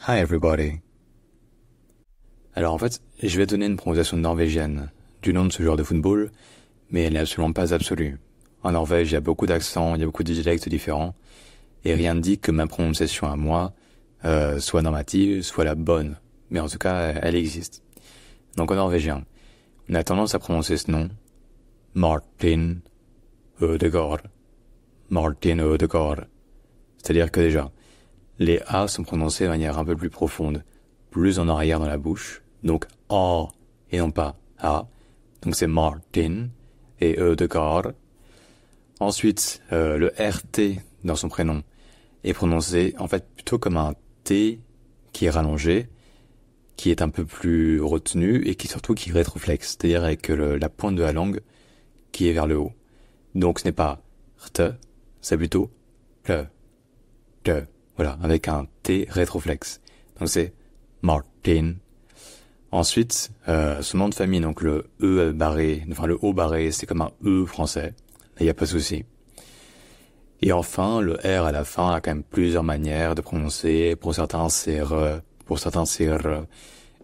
Hi everybody. Alors en fait, je vais donner une prononciation norvégienne du nom de ce joueur de football, mais elle n'est absolument pas absolue. En Norvège, il y a beaucoup d'accents, il y a beaucoup de dialectes différents, et rien ne dit que ma prononciation à moi soit normative, soit la bonne. Mais en tout cas, elle existe. Donc en norvégien, on a tendance à prononcer ce nom Martin Ødegaard. Martin Ødegaard. C'est-à-dire que déjà, les A sont prononcés de manière un peu plus profonde, plus en arrière dans la bouche, donc A et non pas A. Donc c'est Martin et Ødegaard. Ensuite, le RT dans son prénom est prononcé en fait plutôt comme un T qui est rallongé, qui est un peu plus retenu et qui surtout qui rétroflexe, c'est-à-dire avec la pointe de la langue qui est vers le haut. Donc ce n'est pas RT, c'est plutôt le, voilà, avec un T rétroflexe. Donc c'est Martin. Ensuite, son nom de famille, donc le E barré, enfin le O barré, c'est comme un E français. Il n'y a pas de souci. Et enfin, le R à la fin a quand même plusieurs manières de prononcer. Pour certains, c'est R, pour certains, c'est R,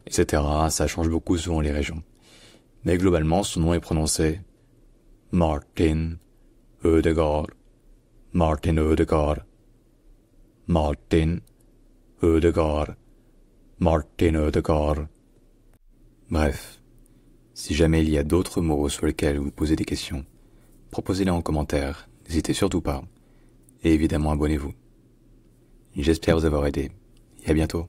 etc. Ça change beaucoup selon les régions. Mais globalement, son nom est prononcé Martin Ødegaard. Martin Ødegaard. Martin Ødegaard. Martin Ødegaard. Bref, si jamais il y a d'autres mots sur lesquels vous posez des questions, proposez-les en commentaire, n'hésitez surtout pas. Et évidemment, abonnez-vous. J'espère vous avoir aidé. Et à bientôt.